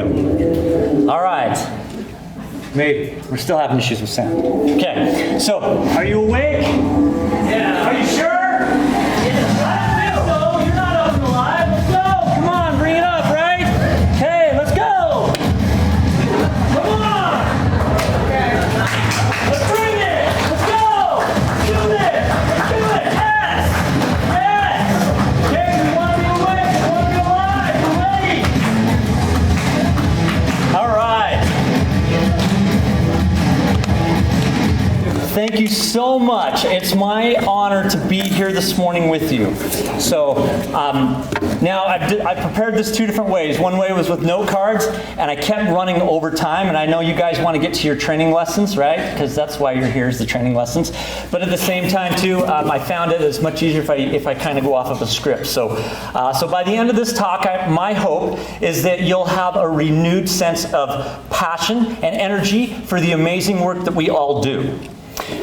go. All right. Maybe. We're still having issues with sound. Okay, so are you awake? Yeah. Are you sure? Yeah. I don't think so. You're not up and alive. Let's go. Come on, bring it up, right? Okay, let's go. Come on. Okay. Let's bring it. Let's go. Do this. Let's do it. Yes. Yes. Okay, we want to be awake. We want to be alive. We're ready. All right. Thank you so much. It's my honor to be here this morning with you. So now I prepared this two different ways. One way was with note cards, and I kept running over time. And I know you guys want to get to your training lessons, right? Because that's why you're here, is the training lessons. But at the same time, too, I found it is much easier if I kind of go off of a script. So by the end of this talk, my hope is that you'll have a renewed sense of passion and energy for the amazing work that we all do.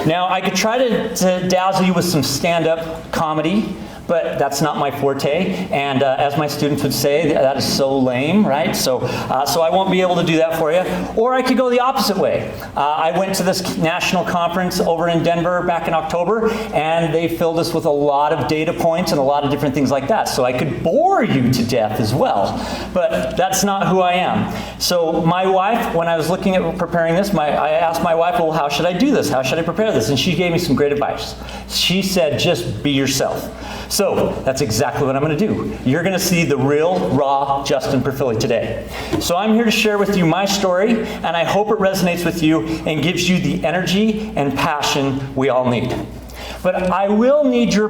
Now, I could try to dazzle you with some stand-up comedy, but that's not my forte, and as my students would say, that is so lame, right? So I won't be able to do that for you. Or I could go the opposite way. I went to this national conference over in Denver back in October, and they filled us with a lot of data points and a lot of different things like that. So I could bore you to death as well, but that's not who I am. So my wife, when I was looking at preparing this, I asked my wife, well, how should I do this? How should I prepare this? And she gave me some great advice. She said, just be yourself. So that's exactly what I'm going to do. You're going to see the real, raw Justin Perfili today. So I'm here to share with you my story, and I hope it resonates with you and gives you the energy and passion we all need. But I will need your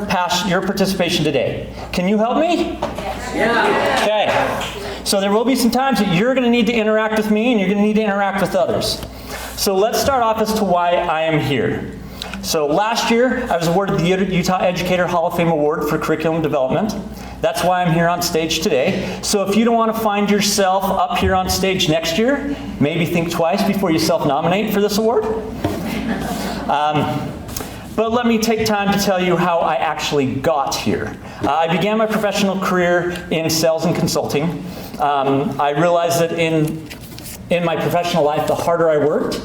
participation today. Can you help me? Yeah. Okay. So there will be some times that you're going to need to interact with me, and you're going to need to interact with others. So let's start off as to why I am here. So last year, I was awarded the Utah Educator Hall of Fame Award for Curriculum Development. That's why I'm here on stage today. So if you don't want to find yourself up here on stage next year, maybe think twice before you self-nominate for this award. But let me take time to tell you how I actually got here. I began my professional career in sales and consulting. I realized that in my professional life, the harder I worked,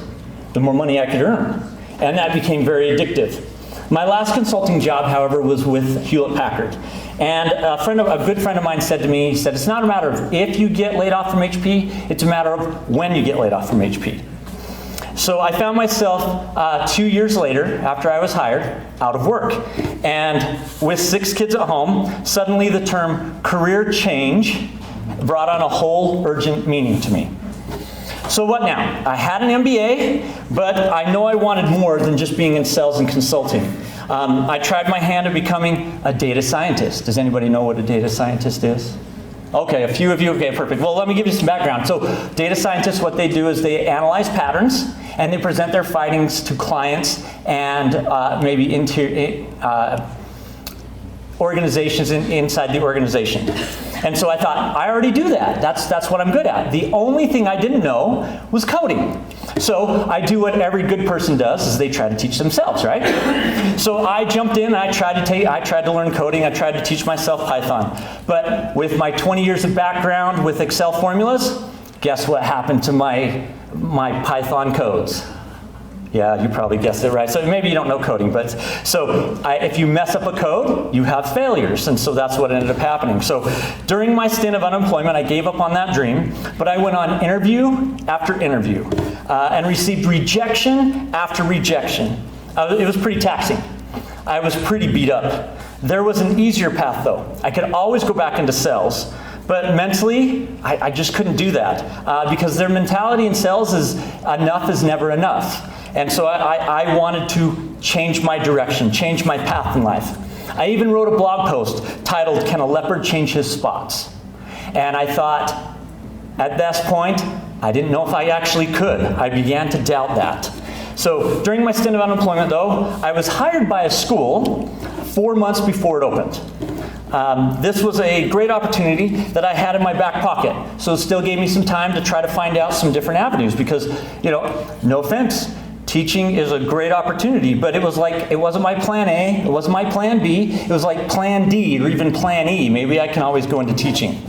the more money I could earn. And that became very addictive. My last consulting job, however, was with Hewlett-Packard. And a good friend of mine said to me, he said, it's not a matter of if you get laid off from HP, it's a matter of when you get laid off from HP. So I found myself 2 years later, after I was hired, out of work. And with 6 kids at home, suddenly the term career change brought on a whole urgent meaning to me. So what now? I had an MBA, but I know I wanted more than just being in sales and consulting. I tried my hand at becoming a data scientist. Does anybody know what a data scientist is? Okay, a few of you. Okay, perfect. Well, let me give you some background. So data scientists, what they do is they analyze patterns, and they present their findings to clients and maybe into organizations inside the organization. And so I thought, I already do that. That's what I'm good at. The only thing I didn't know was coding. So I do what every good person does, is they try to teach themselves, right? So I jumped in, I tried to learn coding, I tried to teach myself Python. But with my 20 years of background with Excel formulas, guess what happened to my Python codes? Yeah, you probably guessed it right. So maybe you don't know coding, but if you mess up a code, you have failures, and so that's what ended up happening. So during my stint of unemployment, I gave up on that dream, but I went on interview after interview and received rejection after rejection. It was pretty taxing. I was pretty beat up. There was an easier path, though. I could always go back into sales. But mentally, I just couldn't do that because their mentality in sales is enough is never enough. And so I wanted to change my direction, change my path in life. I even wrote a blog post titled, "Can a Leopard Change His Spots?" And I thought, at this point, I didn't know if I actually could. I began to doubt that. So during my stint of unemployment, though, I was hired by a school 4 months before it opened. This was a great opportunity that I had in my back pocket. So it still gave me some time to try to find out some different avenues because, no offense, teaching is a great opportunity, but it wasn't my plan A, it wasn't my plan B, it was like plan D or even plan E. Maybe I can always go into teaching.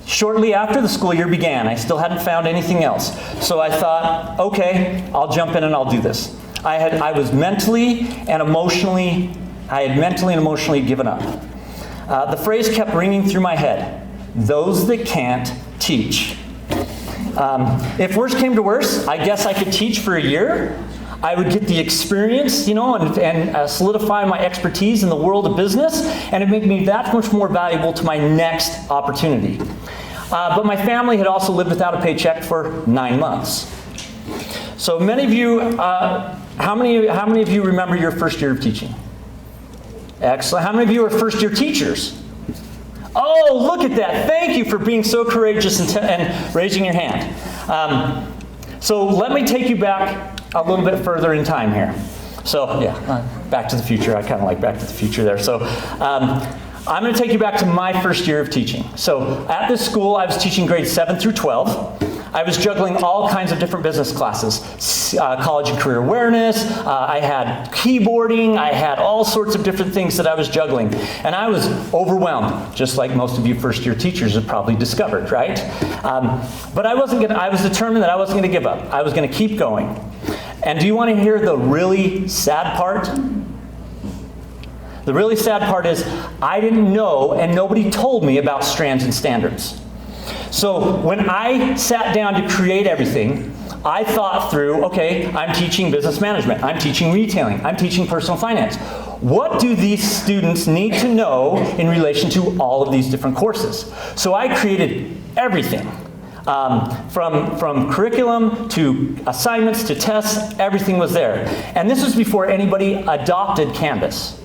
Shortly after the school year began, I still hadn't found anything else. So I thought, okay, I'll jump in and I'll do this. I had mentally and emotionally given up. The phrase kept ringing through my head: those that can't teach. If worse came to worse, I guess I could teach for a year. I would get the experience, and solidify my expertise in the world of business, and it'd make me that much more valuable to my next opportunity. But my family had also lived without a paycheck for 9 months. So many of you, how many of you remember your first year of teaching? Excellent. How many of you are first-year teachers? Oh, look at that. Thank you for being so courageous and raising your hand. So let me take you back a little bit further in time here. So, Back to the Future. I kind of like Back to the Future there. So I'm going to take you back to my first year of teaching. So at this school, I was teaching grades 7 through 12. I was juggling all kinds of different business classes, college and career awareness, I had keyboarding, I had all sorts of different things that I was juggling. And I was overwhelmed, just like most of you first-year teachers have probably discovered, right? But I was determined that I wasn't going to give up. I was going to keep going. And do you want to hear the really sad part? The really sad part is I didn't know, and nobody told me about strands and standards. So when I sat down to create everything, I thought through, okay, I'm teaching business management, I'm teaching retailing, I'm teaching personal finance. What do these students need to know in relation to all of these different courses? So I created everything. From curriculum to assignments to tests, everything was there. And this was before anybody adopted Canvas.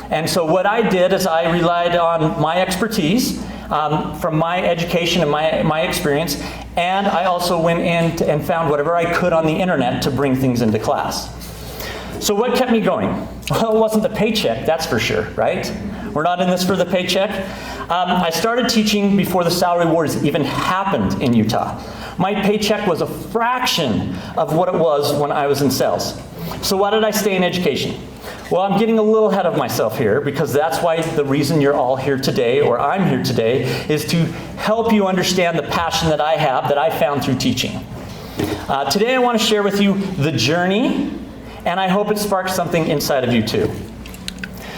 And so what I did is I relied on my expertise from my education and my experience, and I also went in and found whatever I could on the internet to bring things into class. So what kept me going? Well, it wasn't the paycheck, that's for sure, right? We're not in this for the paycheck. I started teaching before the salary wars even happened in Utah. My paycheck was a fraction of what it was when I was in sales. So why did I stay in education? Well, I'm getting a little ahead of myself here, because that's why the reason you're all here today, or I'm here today, is to help you understand the passion that I have, that I found through teaching. Today I want to share with you the journey, and I hope it sparks something inside of you too.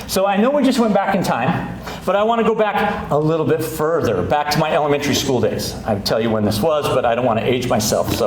So I know we just went back in time, but I want to go back a little bit further, back to my elementary school days. I would tell you when this was, but I don't want to age myself.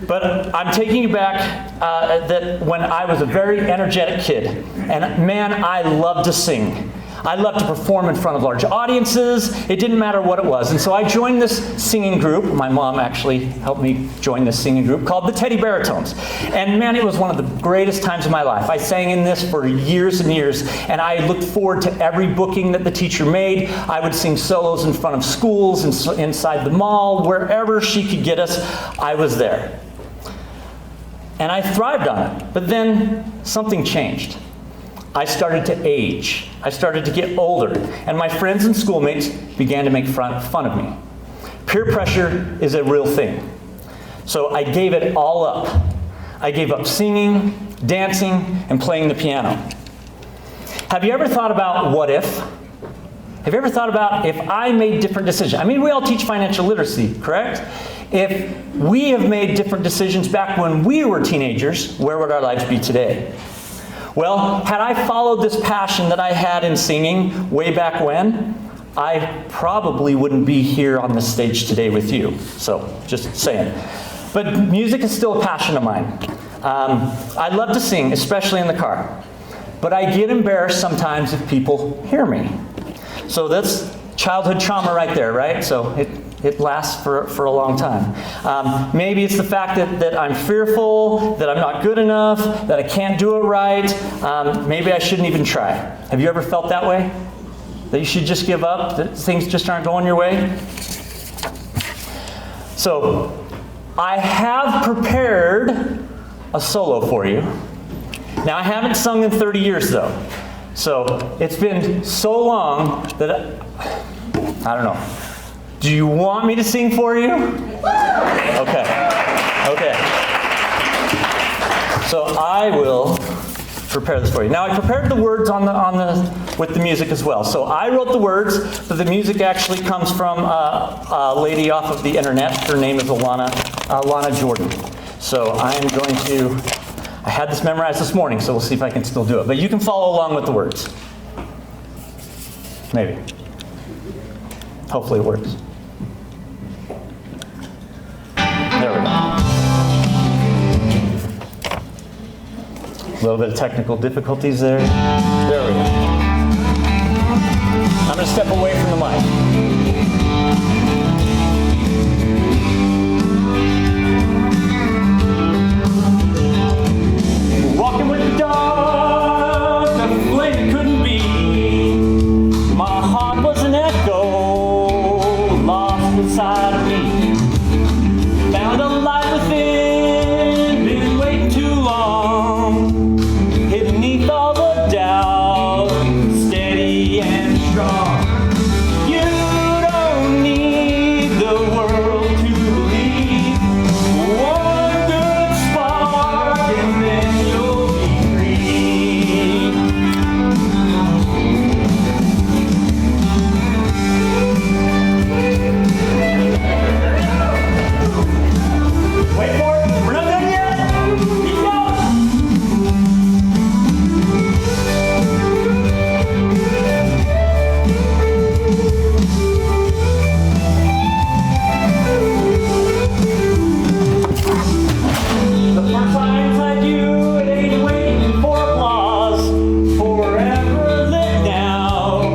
But I'm taking you back that when I was a very energetic kid, and man, I loved to sing. I loved to perform in front of large audiences. It didn't matter what it was. And so I joined this singing group. My mom actually helped me join this singing group called the Teddy Baritones. And man, it was one of the greatest times of my life. I sang in this for years and years, and I looked forward to every booking that the teacher made. I would sing solos in front of schools, and inside the mall, wherever she could get us, I was there. And I thrived on it. But then something changed. I started to age. I started to get older. And my friends and schoolmates began to make fun of me. Peer pressure is a real thing. So I gave it all up. I gave up singing, dancing, and playing the piano. Have you ever thought about what if? Have you ever thought about if I made different decisions? I mean, we all teach financial literacy, correct? If we have made different decisions back when we were teenagers, where would our lives be today? Well, had I followed this passion that I had in singing way back when, I probably wouldn't be here on this stage today with you. So, just saying. But music is still a passion of mine. I love to sing, especially in the car. But I get embarrassed sometimes if people hear me. So that's childhood trauma right there, right? So it lasts for a long time. Maybe it's the fact that I'm fearful, that I'm not good enough, that I can't do it right. Maybe I shouldn't even try. Have you ever felt that way? That you should just give up? That things just aren't going your way? So I have prepared a solo for you. Now, I haven't sung in 30 years, though. So it's been so long that I don't know. Do you want me to sing for you? Okay. So I will prepare this for you. Now, I prepared the words on the with the music as well. So I wrote the words, but the music actually comes from a lady off of the internet. Her name is Lana Jordan. So I am going to, I had this memorized this morning, so we'll see if I can still do it. But you can follow along with the words. Maybe. Hopefully it works. There we go. A little bit of technical difficulties there. There we go. I'm going to step away from the mic. Walking with the dog, the flame couldn't be. My heart was an echo, lost inside of me. Found a light within, been waiting too long. Hid beneath all the doubt, steady and strong. You don't need the world to believe. One good spark and then you'll be free. Wait for it. We're not done yet. Keep going. The first line inside you, it ain't waiting for applause. Forever lit now,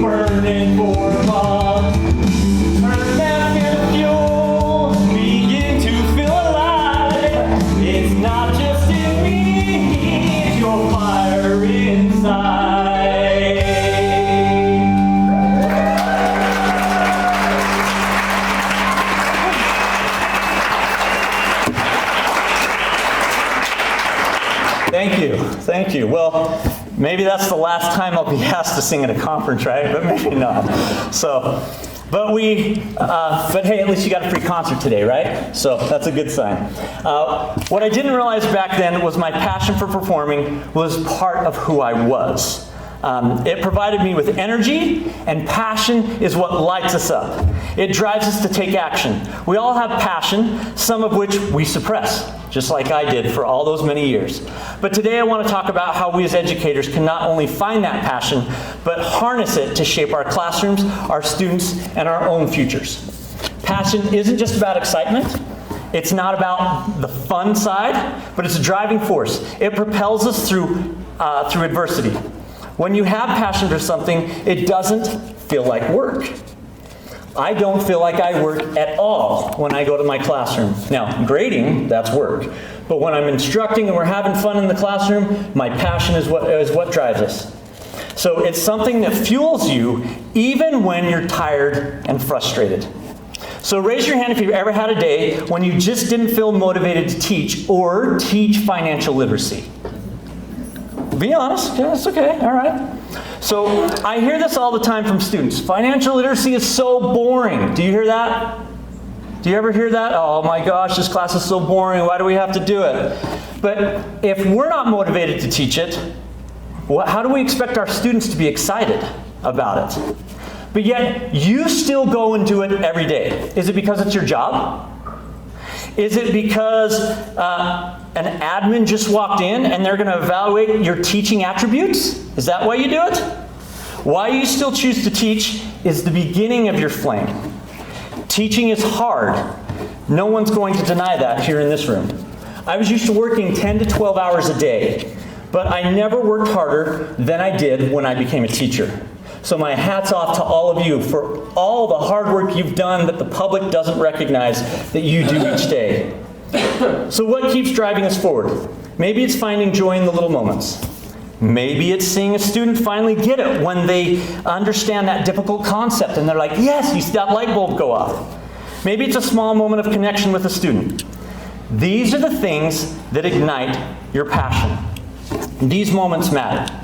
burning for a cause. Turn down your fuel, begin to feel alive. It's not just in me, it's your fire inside. Thank you, thank you. Well, maybe that's the last time I'll be asked to sing at a conference, right? But maybe not. So, but hey, at least you got a free concert today, right? So that's a good sign. What I didn't realize back then was my passion for performing was part of who I was. It provided me with energy, and passion is what lights us up. It drives us to take action. We all have passion, some of which we suppress, just like I did for all those many years. But today I want to talk about how we as educators can not only find that passion, but harness it to shape our classrooms, our students, and our own futures. Passion isn't just about excitement. It's not about the fun side, but it's a driving force. It propels us through adversity. When you have passion for something, it doesn't feel like work. I don't feel like I work at all when I go to my classroom. Now, grading, that's work. But when I'm instructing and we're having fun in the classroom, my passion is what drives us. So it's something that fuels you even when you're tired and frustrated. So raise your hand if you've ever had a day when you just didn't feel motivated to teach or teach financial literacy. Be honest, yeah, it's okay, all right. So I hear this all the time from students. Financial literacy is so boring. Do you hear that? Do you ever hear that? Oh my gosh, this class is so boring. Why do we have to do it? But if we're not motivated to teach it, how do we expect our students to be excited about it? But yet, you still go and do it every day. Is it because it's your job? Is it because an admin just walked in and they're going to evaluate your teaching attributes? Is that why you do it? Why you still choose to teach is the beginning of your flame. Teaching is hard. No one's going to deny that here in this room. I was used to working 10 to 12 hours a day, but I never worked harder than I did when I became a teacher. So my hat's off to all of you for all the hard work you've done that the public doesn't recognize that you do each day. So what keeps driving us forward? Maybe it's finding joy in the little moments. Maybe it's seeing a student finally get it when they understand that difficult concept and they're like, yes, you see that light bulb go off. Maybe it's a small moment of connection with a student. These are the things that ignite your passion. These moments matter.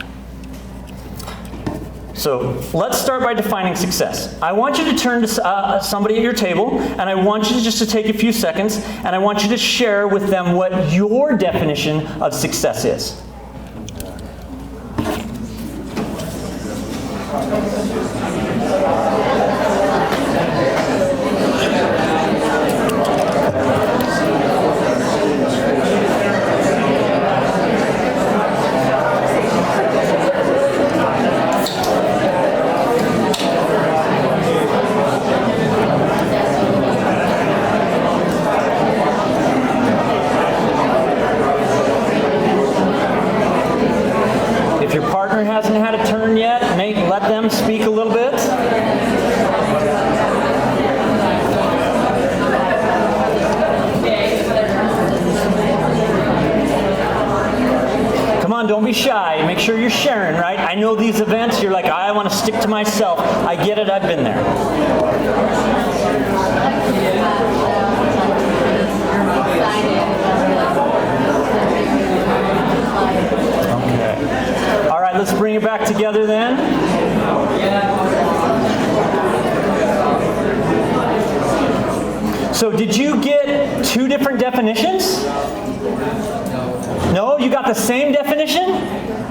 So let's start by defining success. I want you to turn to somebody at your table, and I want you just to take a few seconds, and I want you to share with them what your definition of success is. don't be shy. Make sure you're sharing, right? I know these events, you're like, I want to stick to myself. I get it, I've been there. Okay. All right, let's bring it back together then. So did you get two different definitions? No, you got the same definition?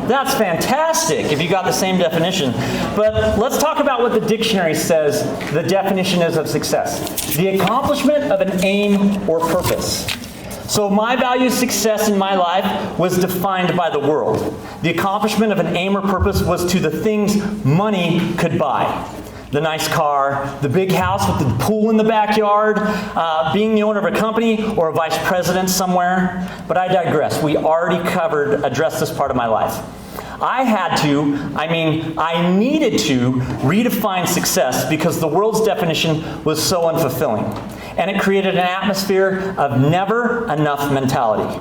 That's fantastic if you got the same definition. But let's talk about what the dictionary says the definition is of success. The accomplishment of an aim or purpose. So my value of success in my life was defined by the world. The accomplishment of an aim or purpose was to the things money could buy. The nice car, the big house with the pool in the backyard, being the owner of a company or a vice president somewhere. But I digress. We already addressed this part of my life. I needed to redefine success because the world's definition was so unfulfilling. And it created an atmosphere of never enough mentality.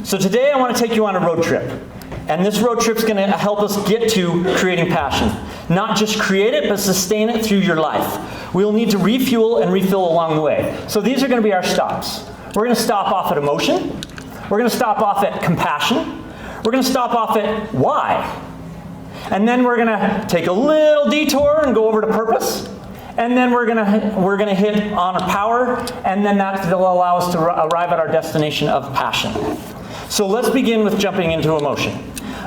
So today I want to take you on a road trip. And this road trip's going to help us get to creating passion. Not just create it, but sustain it through your life. We'll need to refuel and refill along the way. So these are going to be our stops. We're going to stop off at emotion. We're going to stop off at compassion. We're going to stop off at why. And then we're going to take a little detour and go over to purpose. And then we're going to hit on our power, and then that will allow us to arrive at our destination of passion. So let's begin with jumping into emotion.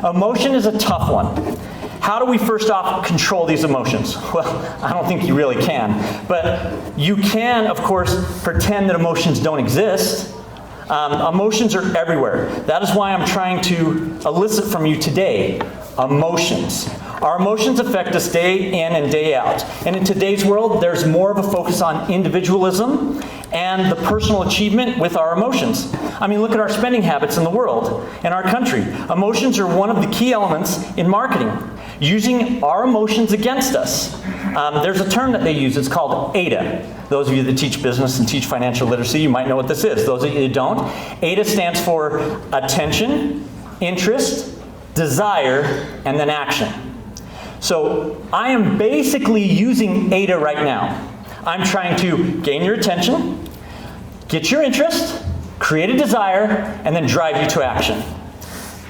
Emotion is a tough one. How do we first off control these emotions? Well, I don't think you really can. But you can, of course, pretend that emotions don't exist. Emotions are everywhere. That is why I'm trying to elicit from you today emotions. Our emotions affect us day in and day out. And in today's world, there's more of a focus on individualism and the personal achievement with our emotions. I mean, look at our spending habits in the world, in our country. Emotions are one of the key elements in marketing, using our emotions against us. There's a term that they use, it's called AIDA. Those of you that teach business and teach financial literacy, you might know what this is. Those of you that don't, AIDA stands for attention, interest, desire, and then action. So I am basically using AIDA right now. I'm trying to gain your attention, get your interest, create a desire, and then drive you to action.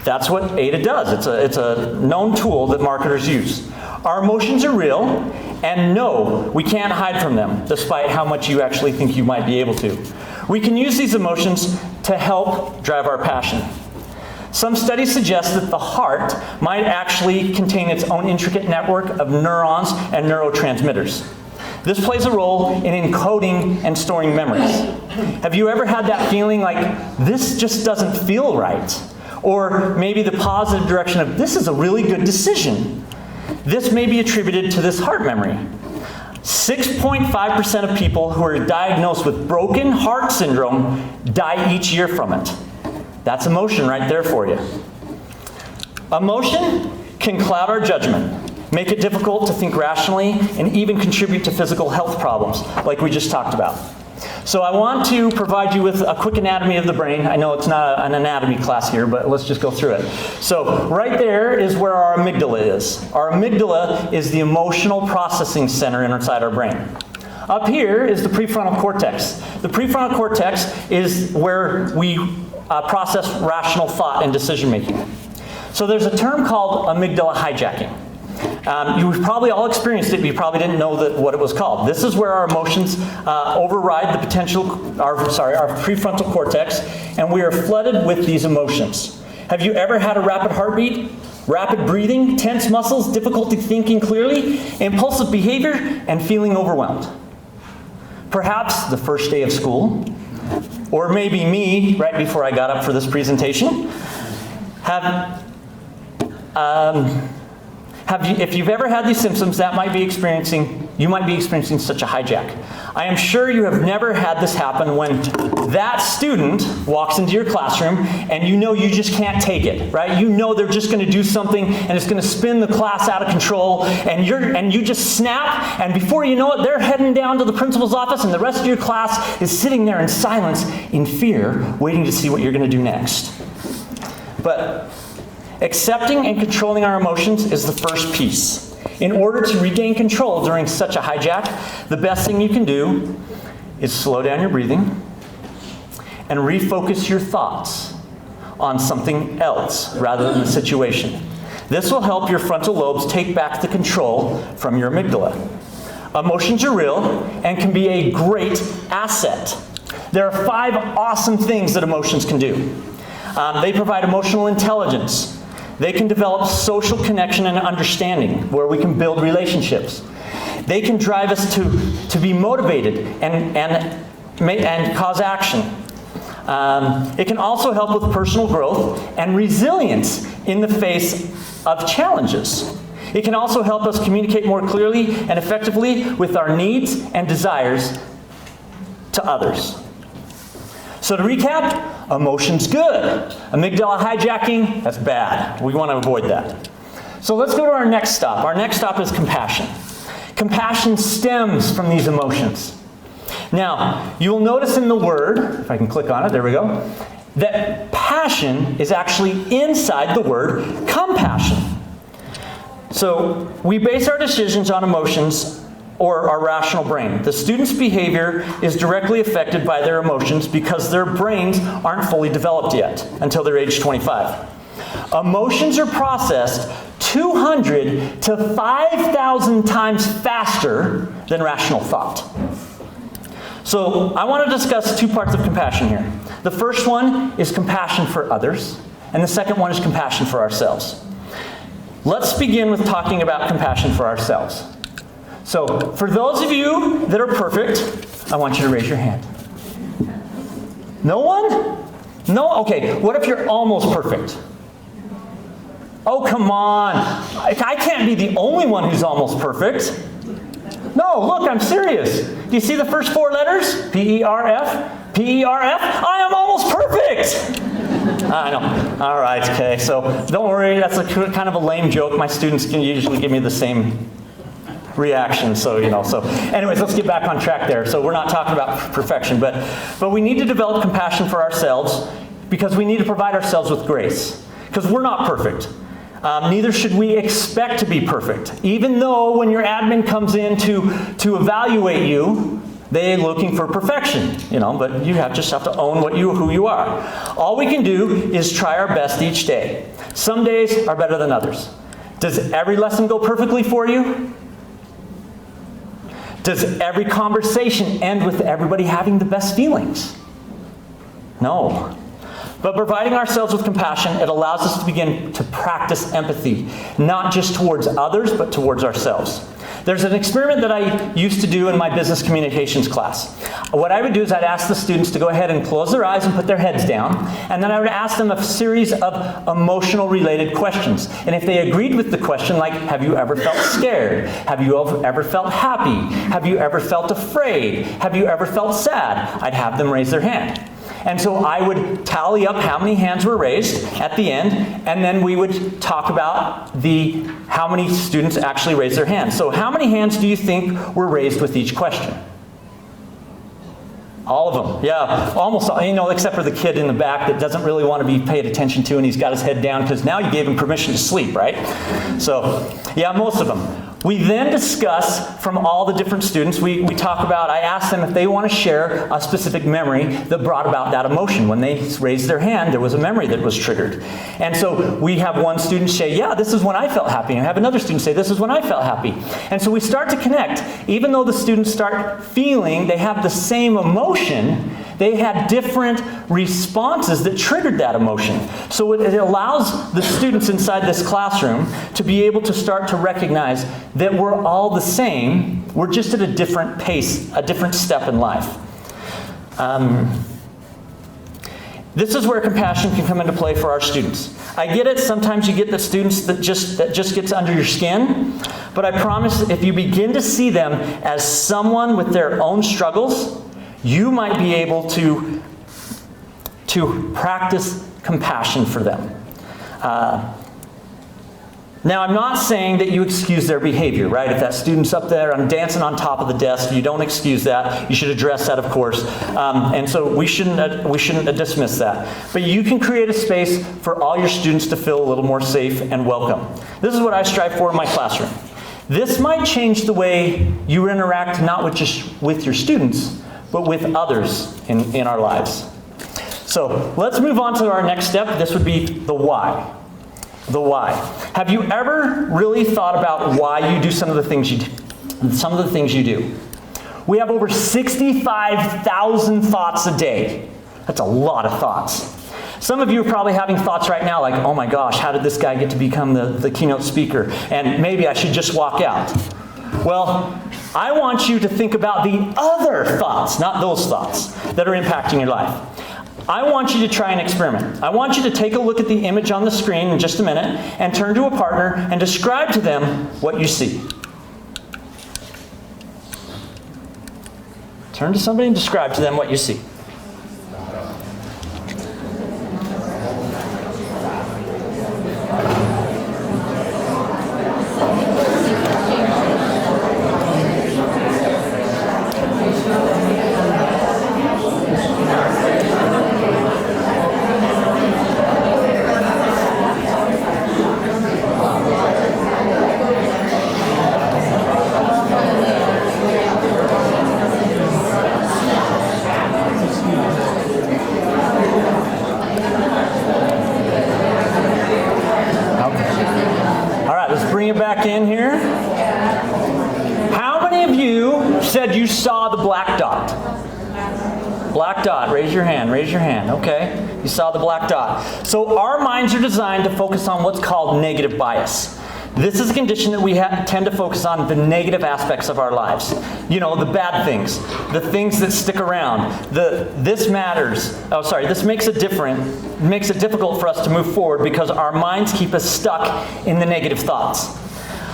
That's what AIDA does. It's a known tool that marketers use. Our emotions are real, and no, we can't hide from them, despite how much you actually think you might be able to. We can use these emotions to help drive our passion. Some studies suggest that the heart might actually contain its own intricate network of neurons and neurotransmitters. This plays a role in encoding and storing memories. Have you ever had that feeling like, this just doesn't feel right? Or maybe the positive direction of, this is a really good decision. This may be attributed to this heart memory. 6.5% of people who are diagnosed with broken heart syndrome die each year from it. That's emotion right there for you. Emotion can cloud our judgment, make it difficult to think rationally, and even contribute to physical health problems, like we just talked about. So I want to provide you with a quick anatomy of the brain. I know it's not an anatomy class here, but let's just go through it. So right there is where our amygdala is. Our amygdala is the emotional processing center inside our brain. Up here is the prefrontal cortex. The prefrontal cortex is where we process rational thought and decision making. So there's a term called amygdala hijacking. You've probably all experienced it, but you probably didn't know what it was called. This is where our emotions override our prefrontal cortex, and we are flooded with these emotions. Have you ever had a rapid heartbeat, rapid breathing, tense muscles, difficulty thinking clearly, impulsive behavior, and feeling overwhelmed? Perhaps the first day of school, or maybe me right before I got up for this presentation. If you've ever had these symptoms, you might be experiencing such a hijack. I am sure you have never had this happen when that student walks into your classroom and you know you just can't take it, right? You know they're just going to do something and it's going to spin the class out of control, and you just snap, and before you know it, they're heading down to the principal's office and the rest of your class is sitting there in silence, in fear, waiting to see what you're going to do next. But Accepting and controlling our emotions is the first piece. In order to regain control during such a hijack, the best thing you can do is slow down your breathing and refocus your thoughts on something else rather than the situation. This will help your frontal lobes take back the control from your amygdala. Emotions are real and can be a great asset. There are 5 awesome things that emotions can do. They provide emotional intelligence. They can develop social connection and understanding, where we can build relationships. They can drive us to be motivated and cause action. It can also help with personal growth and resilience in the face of challenges. It can also help us communicate more clearly and effectively with our needs and desires to others. So to recap, emotion's good. Amygdala hijacking, that's bad. We want to avoid that. So let's go to our next stop. Our next stop is compassion. Compassion stems from these emotions. Now, you'll notice in the word, if I can click on it, there we go, that passion is actually inside the word compassion. So we base our decisions on emotions or our rational brain. The student's behavior is directly affected by their emotions because their brains aren't fully developed yet until they're age 25. Emotions are processed 200 to 5,000 times faster than rational thought. So I want to discuss 2 parts of compassion here. The first one is compassion for others, and the second one is compassion for ourselves. Let's begin with talking about compassion for ourselves. So, for those of you that are perfect, I want you to raise your hand. No one? No? Okay, what if you're almost perfect? Oh, come on. I can't be the only one who's almost perfect. No, look, I'm serious. Do you see the first 4 letters? P-E-R-F? P-E-R-F? I am almost perfect! I know. All right, okay, so don't worry, that's kind of a lame joke. My students can usually give me the same reaction, so anyways, let's get back on track there. So we're not talking about perfection, but we need to develop compassion for ourselves because we need to provide ourselves with grace, because we're not perfect. Neither should we expect to be perfect, even though when your admin comes in to evaluate you, they're looking for perfection, but you just have to own who you are. All we can do is try our best each day. Some days are better than others. Does every lesson go perfectly for you? Does every conversation end with everybody having the best feelings? No. But providing ourselves with compassion, it allows us to begin to practice empathy, not just towards others, but towards ourselves. There's an experiment that I used to do in my business communications class. What I would do is I'd ask the students to go ahead and close their eyes and put their heads down, and then I would ask them a series of emotional related questions. And if they agreed with the question, like, have you ever felt scared? Have you ever felt happy? Have you ever felt afraid? Have you ever felt sad? I'd have them raise their hand. And so I would tally up how many hands were raised at the end, and then we would talk about how many students actually raised their hands. So how many hands do you think were raised with each question? All of them, yeah, almost all, except for the kid in the back that doesn't really want to be paid attention to, and he's got his head down because now you gave him permission to sleep, right? So, yeah, most of them. We then discuss from all the different students, we talk about, I ask them if they want to share a specific memory that brought about that emotion. When they raised their hand, there was a memory that was triggered. And so we have one student say, yeah, this is when I felt happy. And I have another student say, this is when I felt happy. And so we start to connect. Even though the students start feeling they have the same emotion, they had different responses that triggered that emotion. So it allows the students inside this classroom to be able to start to recognize that we're all the same, we're just at a different pace, a different step in life. This is where compassion can come into play for our students. I get it, sometimes you get the students that just gets under your skin, but I promise if you begin to see them as someone with their own struggles, you might be able to practice compassion for them. Now, I'm not saying that you excuse their behavior, right? If that student's up there and dancing on top of the desk, you don't excuse that. You should address that, of course. And so we shouldn't dismiss that. But you can create a space for all your students to feel a little more safe and welcome. This is what I strive for in my classroom. This might change the way you interact not just with your students, but with others in our lives. So let's move on to our next step. This would be the why. The why. Have you ever really thought about why you do some of the things you do? We have over 65,000 thoughts a day. That's a lot of thoughts. Some of you are probably having thoughts right now like, oh my gosh, how did this guy get to become the keynote speaker? And maybe I should just walk out. Well, I want you to think about the other thoughts, not those thoughts, that are impacting your life. I want you to try an experiment. I want you to take a look at the image on the screen in just a minute and turn to a partner and describe to them what you see. Turn to somebody and describe to them what you see. Back in here. How many of you said you saw the black dot? Black dot, raise your hand, raise your hand. Okay, you saw the black dot. So our minds are designed to focus on what's called negative bias. This is a condition that we tend to focus on the negative aspects of our lives. You know, the bad things, the things that stick around, this matters. Oh, sorry, this makes it difficult for us to move forward because our minds keep us stuck in the negative thoughts.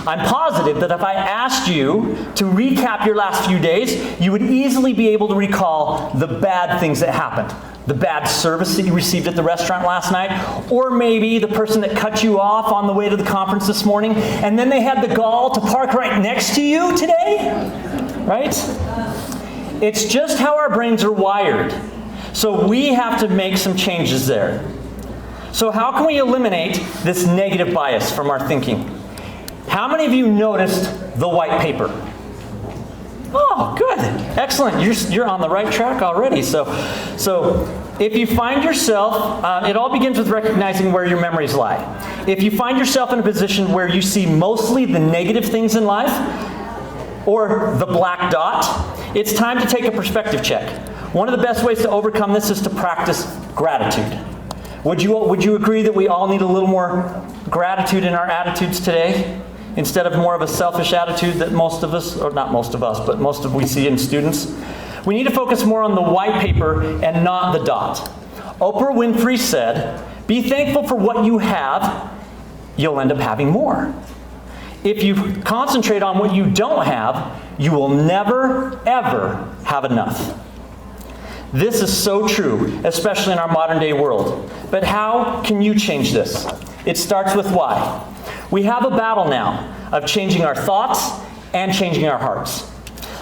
I'm positive that if I asked you to recap your last few days, you would easily be able to recall the bad things that happened. The bad service that you received at the restaurant last night, or maybe the person that cut you off on the way to the conference this morning, and then they had the gall to park right next to you today, right? It's just how our brains are wired. So we have to make some changes there. So how can we eliminate this negative bias from our thinking? How many of you noticed the white paper? Oh, good. Excellent. You're on the right track already. So if you find yourself, it all begins with recognizing where your memories lie. If you find yourself in a position where you see mostly the negative things in life, or the black dot, it's time to take a perspective check. One of the best ways to overcome this is to practice gratitude. Would you agree that we all need a little more gratitude in our attitudes today? Instead of more of a selfish attitude that most of us, or not most of us, but most of we see in students. We need to focus more on the white paper and not the dot. Oprah Winfrey said, "Be thankful for what you have, you'll end up having more. If you concentrate on what you don't have, you will never, ever have enough." This is so true, especially in our modern day world. But how can you change this? It starts with why. We have a battle now of changing our thoughts and changing our hearts.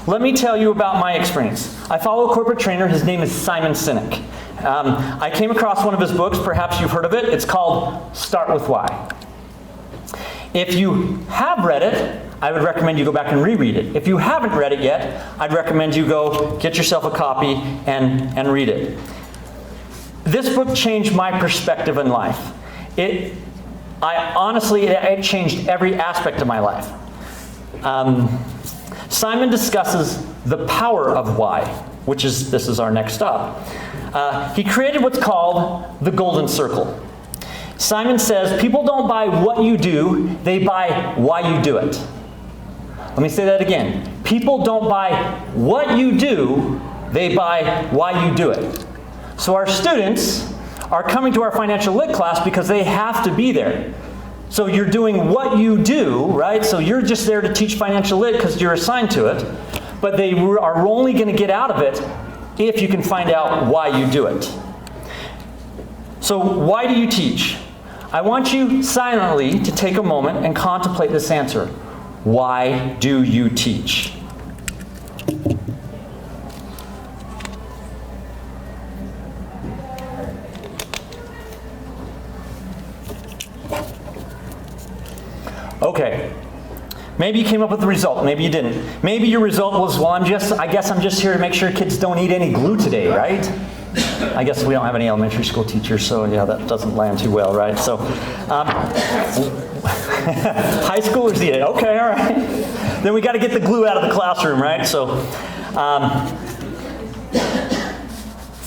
Let me tell you about my experience. I follow a corporate trainer. His name is Simon Sinek. I came across one of his books. Perhaps you've heard of it. It's called Start With Why. If you have read it, I would recommend you go back and reread it. If you haven't read it yet, I'd recommend you go get yourself a copy and read it. This book changed my perspective in life. It changed every aspect of my life. Simon discusses the power of why, this is our next stop. He created what's called the golden circle. Simon says, people don't buy what you do, they buy why you do it. Let me say that again. People don't buy what you do, they buy why you do it. So our students are coming to our financial lit class because they have to be there. So you're doing what you do, right? So you're just there to teach financial lit because you're assigned to it. But they are only going to get out of it if you can find out why you do it. So why do you teach? I want you silently to take a moment and contemplate this answer. Why do you teach? Okay. Maybe you came up with the result, maybe you didn't. Maybe your result was, well, I guess I'm just here to make sure kids don't eat any glue today, right? I guess we don't have any elementary school teachers, so yeah, that doesn't land too well, right? So, high schoolers eat it. Okay, all right. Then we got to get the glue out of the classroom, right? So,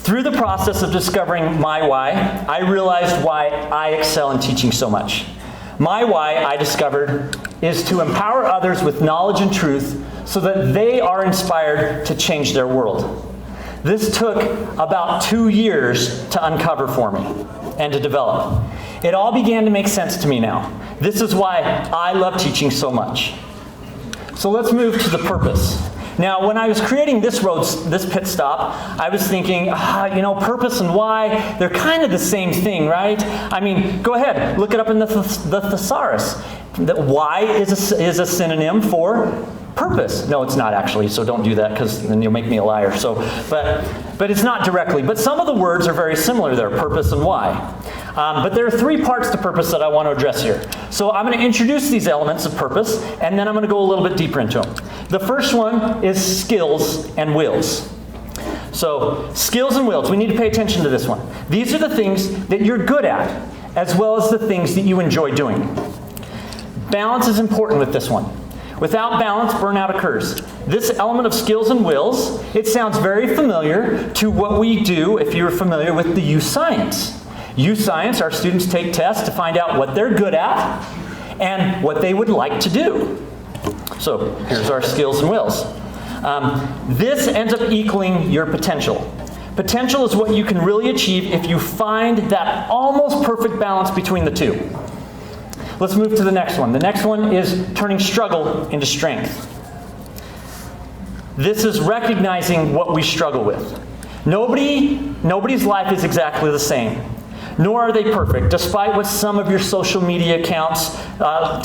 through the process of discovering my why, I realized why I excel in teaching so much. My why, I discovered, is to empower others with knowledge and truth so that they are inspired to change their world. This took about 2 years to uncover for me and to develop. It all began to make sense to me now. This is why I love teaching so much. So let's move to the purpose. Now, when I was creating this pit stop, I was thinking, purpose and why, they're kind of the same thing, right? I mean, go ahead, look it up in the thesaurus. The why is a synonym for purpose. No, it's not actually, so don't do that because then you'll make me a liar. So, but it's not directly. But some of the words are very similar there, purpose and why. But there are 3 parts to purpose that I want to address here. So I'm going to introduce these elements of purpose, and then I'm going to go a little bit deeper into them. The first one is skills and wills. So skills and wills, we need to pay attention to this one. These are the things that you're good at, as well as the things that you enjoy doing. Balance is important with this one. Without balance, burnout occurs. This element of skills and wills, it sounds very familiar to what we do if you're familiar with the U Science. U Science, our students take tests to find out what they're good at and what they would like to do. So here's our skills and wills. This ends up equaling your potential. Potential is what you can really achieve if you find that almost perfect balance between the two. Let's move to the next one. The next one is turning struggle into strength. This is recognizing what we struggle with. Nobody's life is exactly the same, nor are they perfect, despite what some of your social media accounts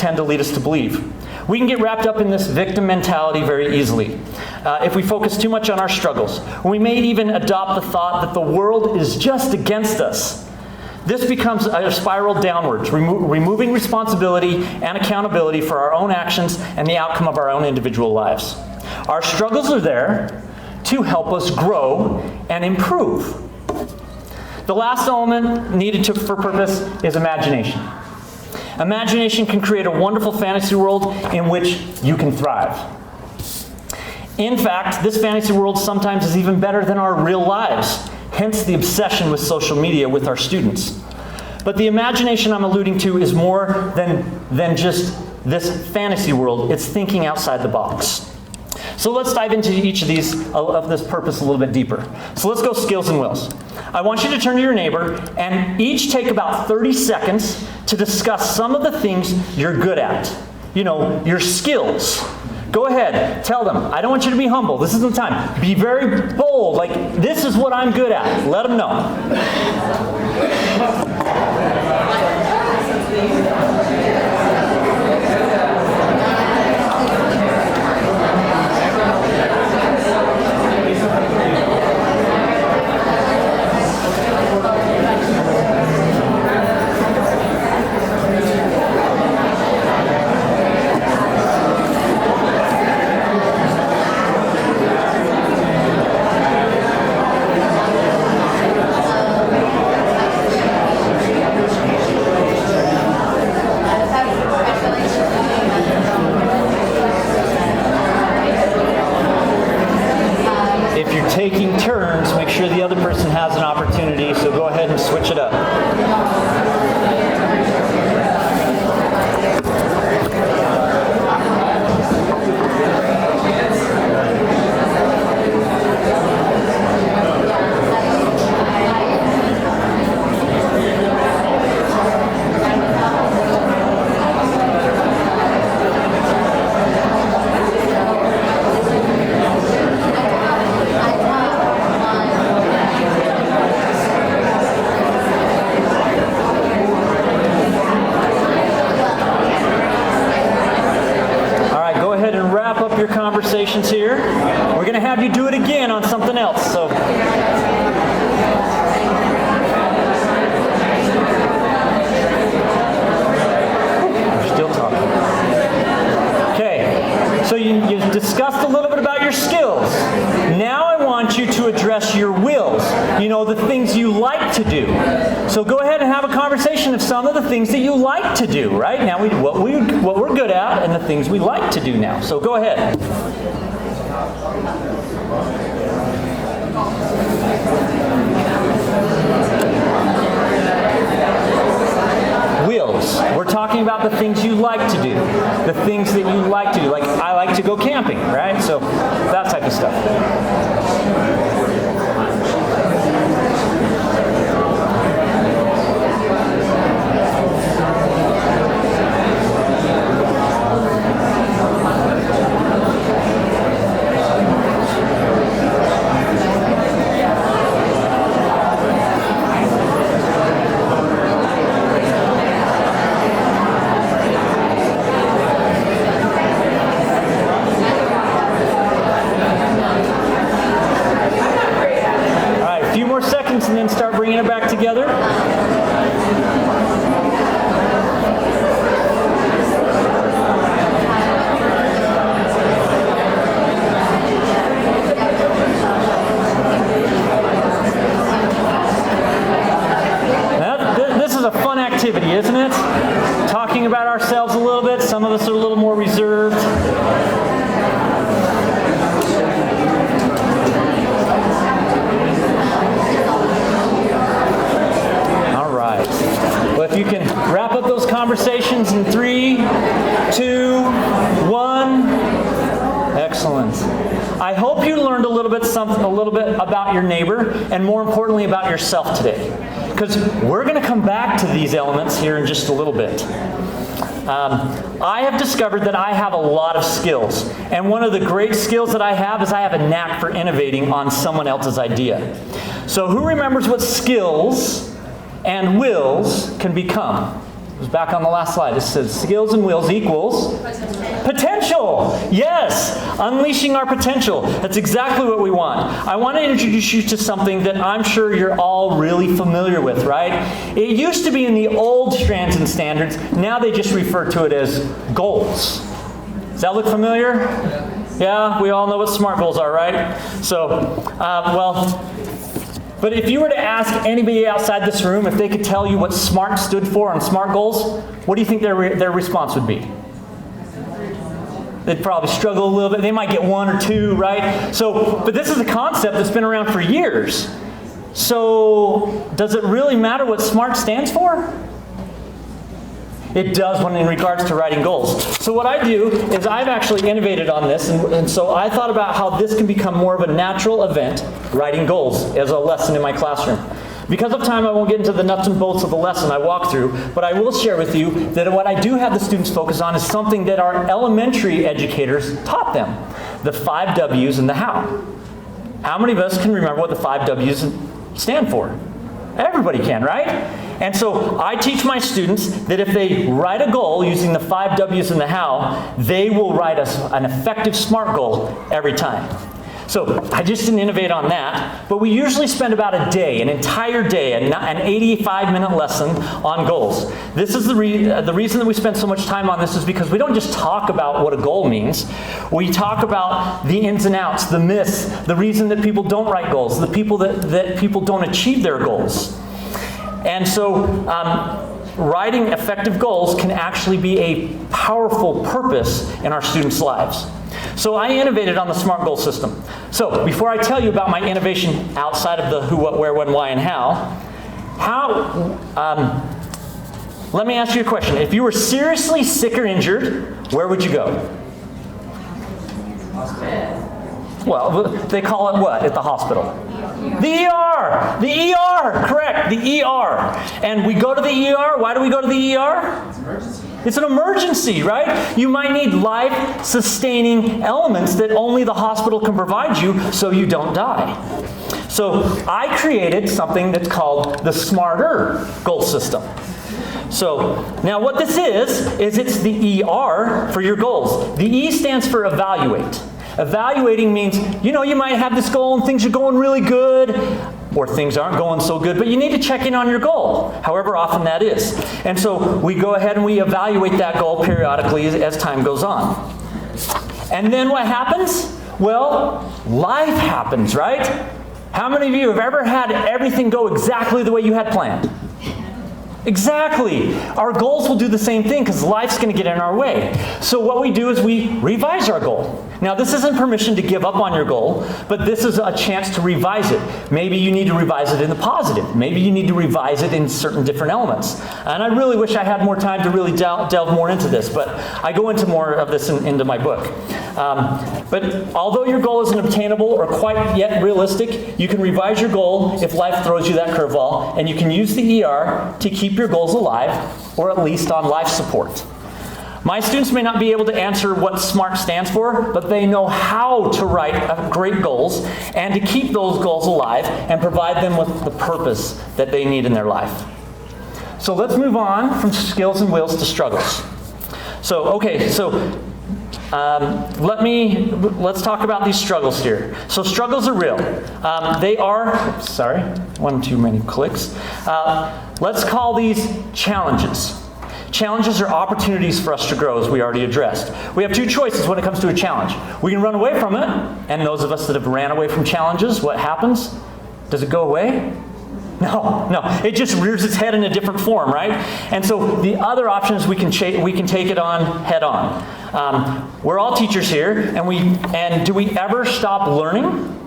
tend to lead us to believe. We can get wrapped up in this victim mentality very easily if we focus too much on our struggles. We may even adopt the thought that the world is just against us. This becomes a spiral downwards, removing responsibility and accountability for our own actions and the outcome of our own individual lives. Our struggles are there to help us grow and improve. The last element needed for purpose is imagination. Imagination can create a wonderful fantasy world in which you can thrive. In fact, this fantasy world sometimes is even better than our real lives. Hence the obsession with social media with our students. But the imagination I'm alluding to is more than just this fantasy world. It's thinking outside the box. So let's dive into each of this purpose a little bit deeper. So let's go skills and wills. I want you to turn to your neighbor and each take about 30 seconds to discuss some of the things you're good at. Your skills. Go ahead, tell them. I don't want you to be humble. This isn't the time. Be very bold. Like, this is what I'm good at. Let them know. Taking turns, make sure the other person has an opportunity, so go ahead and switch it up. you do it again on something else. So. We're still talking. Okay, so you discussed a little bit about your skills. Now I want you to address your wills. You know, the things you like to do. So go ahead and have a conversation of some of the things that you like to do, right? Now, what we're good at and the things we like to do now. So go ahead. Wills. We're talking about the things you like to do. The things that you like to do. Like, I like to go camping, right? So that type of stuff. And then start bringing it back together. Now, this is a fun activity, isn't it? Talking about ourselves a little bit. Some of us are a little more reserved. Well, if you can wrap up those conversations in 3, 2, 1. Excellent. I hope you learned a little bit about your neighbor, and more importantly about yourself today. Because we're going to come back to these elements here in just a little bit. I have discovered that I have a lot of skills. And one of the great skills that I have is I have a knack for innovating on someone else's idea. So who remembers what skills and wills can become? It was back on the last slide. It says skills and wills equals potential. Yes, unleashing our potential. That's exactly what we want. I want to introduce you to something that I'm sure you're all really familiar with, right? It used to be in the old strands and standards. Now they just refer to it as goals. Does that look familiar? Yeah, we all know what SMART goals are, right? So, but if you were to ask anybody outside this room if they could tell you what SMART stood for on SMART goals, what do you think their response would be? They'd probably struggle a little bit. They might get 1 or 2, right? So, but this is a concept that's been around for years. So, does it really matter what SMART stands for? It does when in regards to writing goals. So what I do is I've actually innovated on this, and so I thought about how this can become more of a natural event, writing goals, as a lesson in my classroom. Because of time, I won't get into the nuts and bolts of the lesson I walk through, but I will share with you that what I do have the students focus on is something that our elementary educators taught them, the 5 W's and the how. How many of us can remember what the 5 W's stand for? Everybody can, right? And so I teach my students that if they write a goal using the 5 W's and the how, they will write an effective SMART goal every time. So I just didn't innovate on that, but we usually spend about a day, an entire day, an 85-minute lesson on goals. This is the reason that we spend so much time on this is because we don't just talk about what a goal means. We talk about the ins and outs, the myths, the reason that people don't write goals, the people that people don't achieve their goals. And so writing effective goals can actually be a powerful purpose in our students' lives. So I innovated on the SMART goal system. So before I tell you about my innovation outside of the who, what, where, when, why, and let me ask you a question. If you were seriously sick or injured, where would you go? Well, they call it what at the hospital? The ER! The ER! Correct, the ER. And we go to the ER. Why do we go to the ER? It's an emergency. It's an emergency, right? You might need life-sustaining elements that only the hospital can provide you so you don't die. So I created something that's called the SMARTer goal system. So now what this is it's the ER for your goals. The E stands for evaluate. Evaluating means, you might have this goal and things are going really good, or things aren't going so good, but you need to check in on your goal, however often that is. And so we go ahead and we evaluate that goal periodically as time goes on. And then what happens? Well, life happens, right? How many of you have ever had everything go exactly the way you had planned? Exactly. Our goals will do the same thing because life's going to get in our way. So what we do is we revise our goal. Now, this isn't permission to give up on your goal, but this is a chance to revise it. Maybe you need to revise it in the positive. Maybe you need to revise it in certain different elements. And I really wish I had more time to really delve more into this, but I go into more of this into my book. But although your goal isn't obtainable or quite yet realistic, you can revise your goal if life throws you that curveball, and you can use the ER to keep your goals alive, or at least on life support. My students may not be able to answer what SMART stands for, but they know how to write great goals and to keep those goals alive and provide them with the purpose that they need in their life. So let's move on from skills and wills to struggles. Let's talk about these struggles here. So struggles are real. They are, one too many clicks. Let's call these challenges. Challenges are opportunities for us to grow, as we already addressed. We have two choices when it comes to a challenge. We can run away from it, and those of us that have ran away from challenges, what happens? Does it go away? No. It just rears its head in a different form, right? And so the other option is we can take it on head on. We're all teachers here, and do we ever stop learning?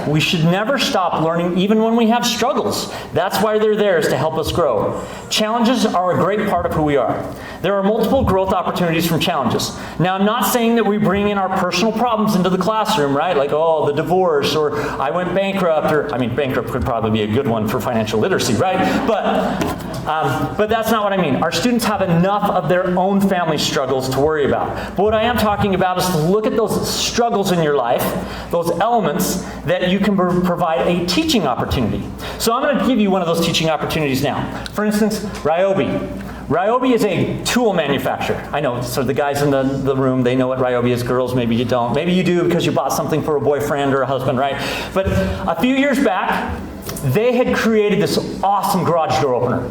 We should never stop learning, even when we have struggles. That's why they're there, is to help us grow. Challenges are a great part of who we are. There are multiple growth opportunities from challenges. Now, I'm not saying that we bring in our personal problems into the classroom, right? Like, the divorce, or I went bankrupt, bankrupt could probably be a good one for financial literacy, right? But that's not what I mean. Our students have enough of their own family struggles to worry about. But what I am talking about is to look at those struggles in your life, those elements that you can provide a teaching opportunity. So I'm going to give you one of those teaching opportunities now. For instance, Ryobi. Ryobi is a tool manufacturer. I know, so the guys in the room, they know what Ryobi is. Girls, maybe you don't. Maybe you do because you bought something for a boyfriend or a husband, right? But a few years back, they had created this awesome garage door opener.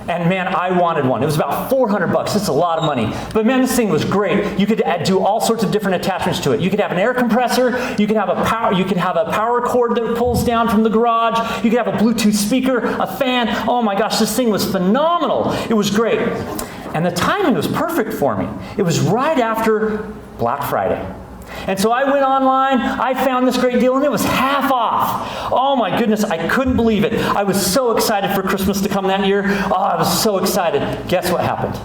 And man, I wanted one. It was about $400. It's a lot of money. But man, this thing was great. You could do all sorts of different attachments to it. You could have an air compressor. You could have a power cord that pulls down from the garage. You could have a Bluetooth speaker, a fan. Oh my gosh, this thing was phenomenal. It was great. And the timing was perfect for me. It was right after Black Friday. And so I went online, I found this great deal, and it was half off. Oh my goodness, I couldn't believe it. I was so excited for Christmas to come that year. Oh, I was so excited. Guess what happened?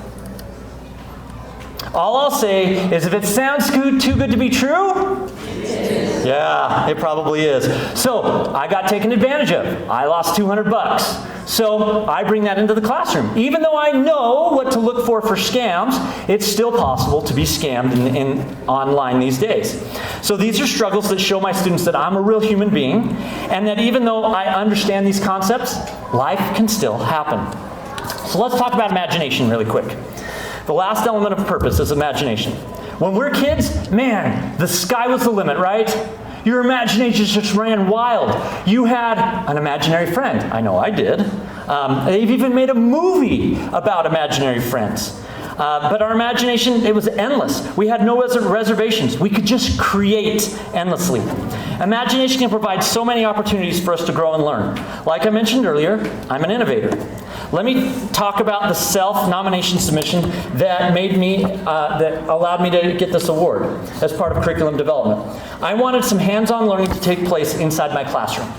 All I'll say is if it sounds too good to be true, yeah, it probably is. So I got taken advantage of. I lost $200. So I bring that into the classroom. Even though I know what to look for scams, it's still possible to be scammed in online these days. So these are struggles that show my students that I'm a real human being, and that even though I understand these concepts, life can still happen. So let's talk about imagination really quick. The last element of purpose is imagination. When we're kids, man, the sky was the limit, right? Your imagination just ran wild. You had an imaginary friend. I know I did. They've even made a movie about imaginary friends. But our imagination, it was endless. We had no reservations. We could just create endlessly. Imagination can provide so many opportunities for us to grow and learn. Like I mentioned earlier, I'm an innovator. Let me talk about the self-nomination submission that allowed me to get this award as part of curriculum development. I wanted some hands-on learning to take place inside my classroom.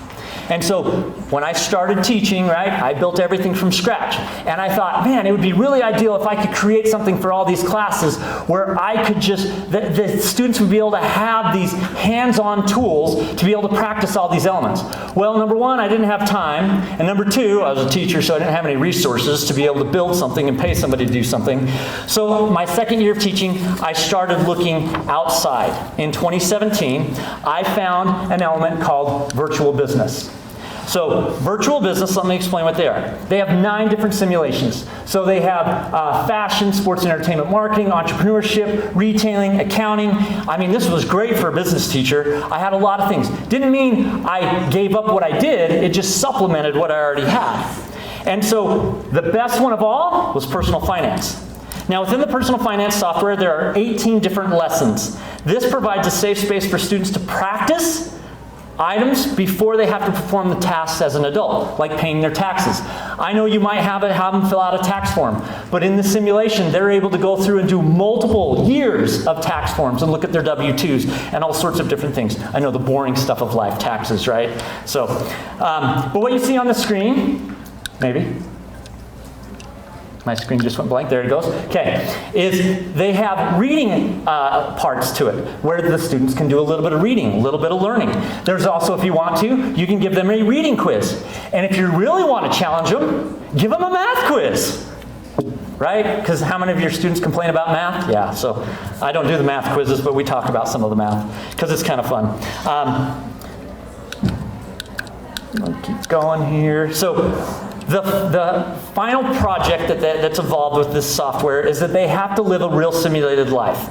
And so when I started teaching, right, I built everything from scratch. And I thought, man, it would be really ideal if I could create something for all these classes where I could the students would be able to have these hands-on tools to be able to practice all these elements. Well, number one, I didn't have time. And number two, I was a teacher, so I didn't have any resources to be able to build something and pay somebody to do something. So my second year of teaching, I started looking outside. In 2017, I found an element called virtual business. So virtual business, let me explain what they are. They have 9 different simulations. So they have fashion, sports and entertainment marketing, entrepreneurship, retailing, accounting. I mean, this was great for a business teacher. I had a lot of things. Didn't mean I gave up what I did, it just supplemented what I already had. And so the best one of all was personal finance. Now within the personal finance software, there are 18 different lessons. This provides a safe space for students to practice items before they have to perform the tasks as an adult, like paying their taxes. I know you might have them fill out a tax form, but in the simulation, they're able to go through and do multiple years of tax forms and look at their W-2s and all sorts of different things. I know the boring stuff of life, taxes, right? So, but what you see on the screen, maybe, my screen just went blank, there it goes. Okay, is they have reading parts to it, where the students can do a little bit of reading, a little bit of learning. There's also, if you want to, you can give them a reading quiz. And if you really want to challenge them, give them a math quiz. Right? Because how many of your students complain about math? Yeah, so I don't do the math quizzes, but we talk about some of the math, because it's kind of fun. I'll keep going here. So the final project that's involved with this software is that they have to live a real simulated life,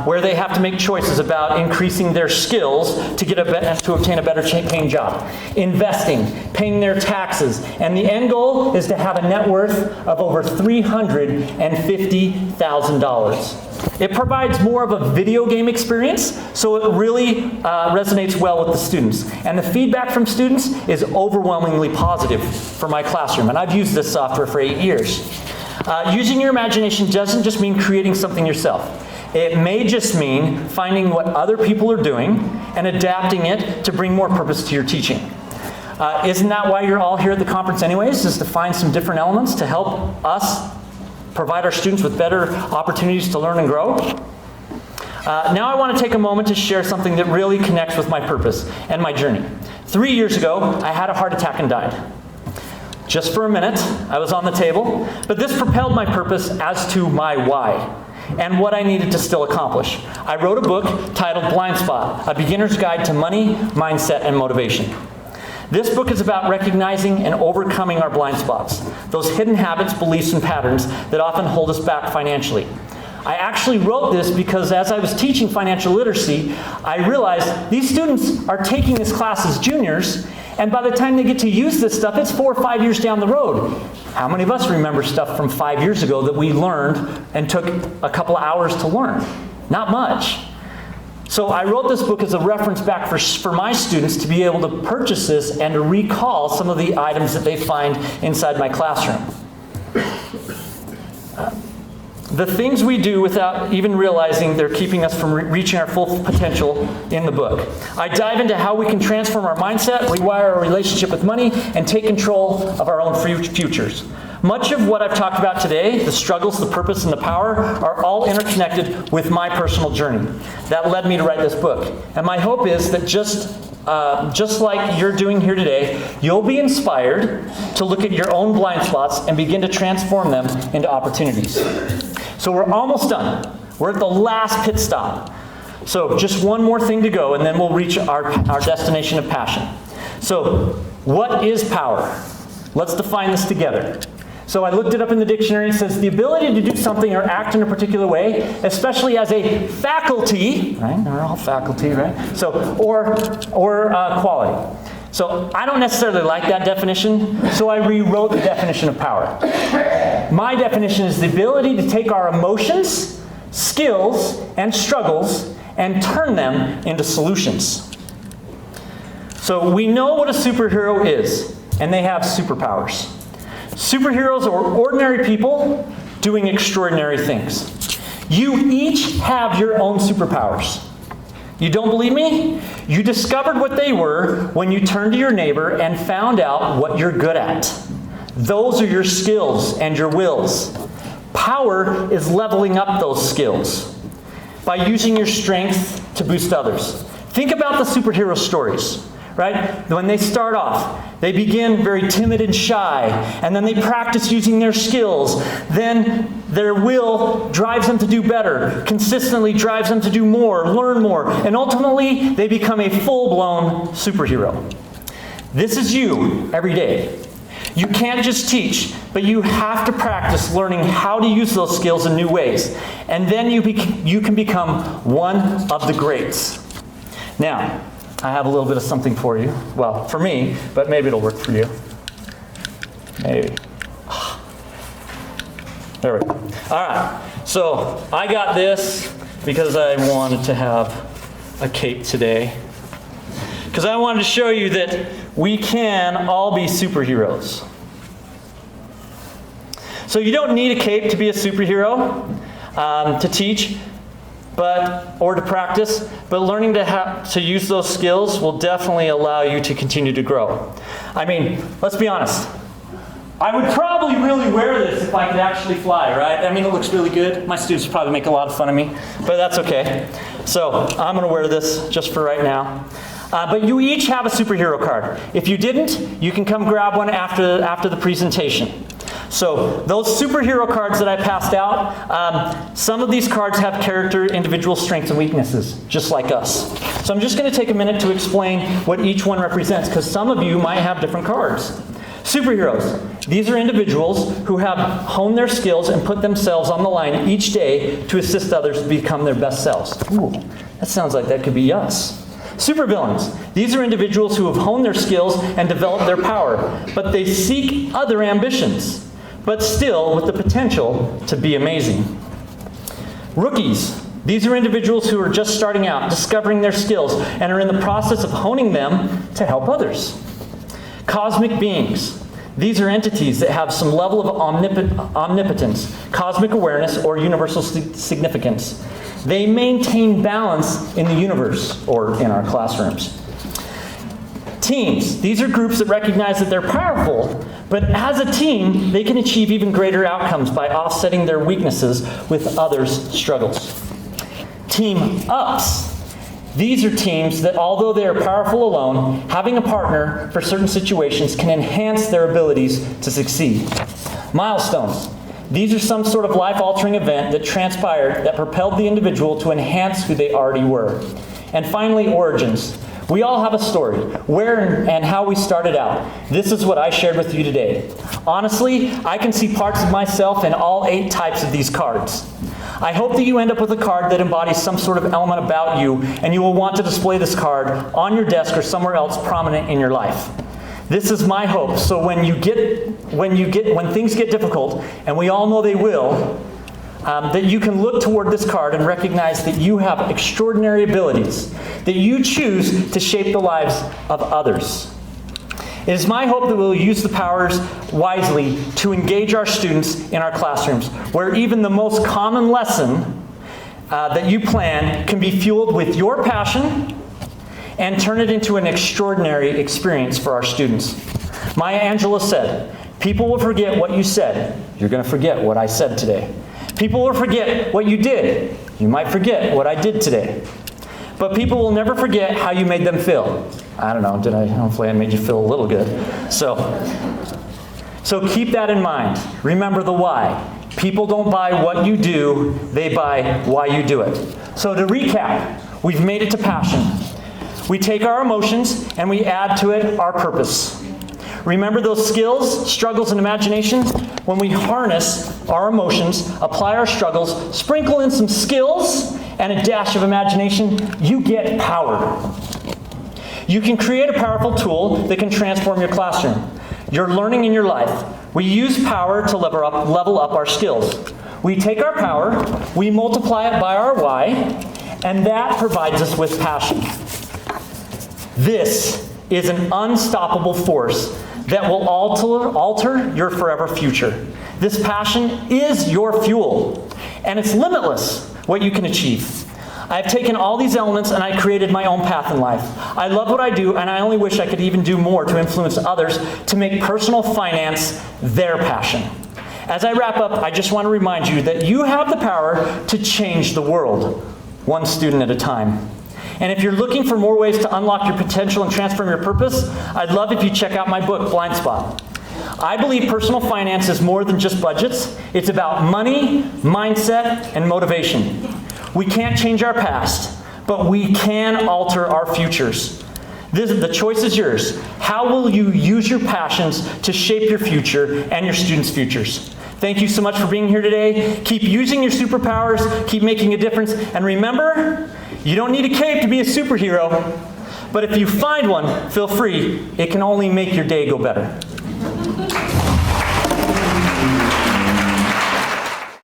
where they have to make choices about increasing their skills to obtain a better paying job, investing, paying their taxes, and the end goal is to have a net worth of over $350,000. It provides more of a video game experience, so it really resonates well with the students. And the feedback from students is overwhelmingly positive for my classroom. And I've used this software for 8 years. Using your imagination doesn't just mean creating something yourself. It may just mean finding what other people are doing and adapting it to bring more purpose to your teaching. Isn't that why you're all here at the conference anyways, is to find some different elements to help us provide our students with better opportunities to learn and grow? Now I want to take a moment to share something that really connects with my purpose and my journey. 3 years ago, I had a heart attack and died. Just for a minute, I was on the table, but this propelled my purpose as to my why and what I needed to still accomplish. I wrote a book titled Blind Spot, A Beginner's Guide to Money, Mindset, and Motivation. This book is about recognizing and overcoming our blind spots, those hidden habits, beliefs, and patterns that often hold us back financially. I actually wrote this because as I was teaching financial literacy, I realized these students are taking this class as juniors, and by the time they get to use this stuff, it's 4 or 5 years down the road. How many of us remember stuff from 5 years ago that we learned and took a couple of hours to learn? Not much. So I wrote this book as a reference back for my students to be able to purchase this and to recall some of the items that they find inside my classroom. The things we do without even realizing they're keeping us from reaching our full potential in the book. I dive into how we can transform our mindset, rewire our relationship with money, and take control of our own futures. Much of what I've talked about today, the struggles, the purpose, and the power, are all interconnected with my personal journey. That led me to write this book. And my hope is that just like you're doing here today, you'll be inspired to look at your own blind spots and begin to transform them into opportunities. So we're almost done. We're at the last pit stop. So just one more thing to go, and then we'll reach our destination of passion. So what is power? Let's define this together. So I looked it up in the dictionary. It says the ability to do something or act in a particular way, especially as a faculty, right? We're all faculty, right? So, or quality. So I don't necessarily like that definition, so I rewrote the definition of power. My definition is the ability to take our emotions, skills, and struggles and turn them into solutions. So we know what a superhero is, and they have superpowers. Superheroes are ordinary people doing extraordinary things. You each have your own superpowers. You don't believe me? You discovered what they were when you turned to your neighbor and found out what you're good at. Those are your skills and your wills. Power is leveling up those skills by using your strength to boost others. Think about the superhero stories. Right? When they start off, they begin very timid and shy, and then they practice using their skills. Then their will drives them to do better, consistently drives them to do more, learn more, and ultimately they become a full-blown superhero. This is you every day. You can't just teach, but you have to practice learning how to use those skills in new ways. And then you can become one of the greats. Now, I have a little bit of something for you. Well, for me, but maybe it'll work for you. Maybe. There we go. All right. So I got this because I wanted to have a cape today. Because I wanted to show you that we can all be superheroes. So you don't need a cape to be a superhero, to teach, or to practice, but learning to use those skills will definitely allow you to continue to grow. I mean, let's be honest. I would probably really wear this if I could actually fly, right? I mean, it looks really good. My students probably make a lot of fun of me, but that's okay. So I'm going to wear this just for right now. But you each have a superhero card. If you didn't, you can come grab one after the presentation. So those superhero cards that I passed out, some of these cards have character, individual strengths and weaknesses, just like us. So I'm just going to take a minute to explain what each one represents, because some of you might have different cards. Superheroes. These are individuals who have honed their skills and put themselves on the line each day to assist others to become their best selves. Ooh, that sounds like that could be us. Supervillains. These are individuals who have honed their skills and developed their power, but they seek other ambitions, but still with the potential to be amazing. Rookies. These are individuals who are just starting out, discovering their skills, and are in the process of honing them to help others. Cosmic beings. These are entities that have some level of omnipotence, cosmic awareness, or universal significance. They maintain balance in the universe, or in our classrooms. Teams. These are groups that recognize that they're powerful, but as a team, they can achieve even greater outcomes by offsetting their weaknesses with others' struggles. Team ups. These are teams that, although they are powerful alone, having a partner for certain situations can enhance their abilities to succeed. Milestones. These are some sort of life-altering event that transpired that propelled the individual to enhance who they already were. And finally, origins. We all have a story, where and how we started out. This is what I shared with you today. Honestly, I can see parts of myself in all 8 types of these cards. I hope that you end up with a card that embodies some sort of element about you, and you will want to display this card on your desk or somewhere else prominent in your life. This is my hope. So when things get difficult, and we all know they will, that you can look toward this card and recognize that you have extraordinary abilities, that you choose to shape the lives of others. It is my hope that we'll use the powers wisely to engage our students in our classrooms, where even the most common lesson that you plan can be fueled with your passion and turn it into an extraordinary experience for our students. Maya Angelou said, "People will forget what you said. You're going to forget what I said today. People will forget what you did. You might forget what I did today. But people will never forget how you made them feel." I don't know, hopefully I made you feel a little good. So keep that in mind. Remember the why. People don't buy what you do, they buy why you do it. So to recap, we've made it to passion. We take our emotions and we add to it our purpose. Remember those skills, struggles, and imaginations? When we harness our emotions, apply our struggles, sprinkle in some skills, and a dash of imagination, you get power. You can create a powerful tool that can transform your classroom, your learning, and your life. We use power to level up our skills. We take our power, we multiply it by our why, and that provides us with passion. This is an unstoppable force that will alter your forever future. This passion is your fuel, and it's limitless what you can achieve. I've taken all these elements and I created my own path in life. I love what I do, and I only wish I could even do more to influence others to make personal finance their passion. As I wrap up, I just want to remind you that you have the power to change the world, one student at a time. And if you're looking for more ways to unlock your potential and transform your purpose, I'd love if you check out my book, Blind Spot. I believe personal finance is more than just budgets. It's about money, mindset, and motivation. We can't change our past, but we can alter our futures. The choice is yours. How will you use your passions to shape your future and your students' futures? Thank you so much for being here today. Keep using your superpowers, keep making a difference, and remember, you don't need a cape to be a superhero, but if you find one, feel free. It can only make your day go better.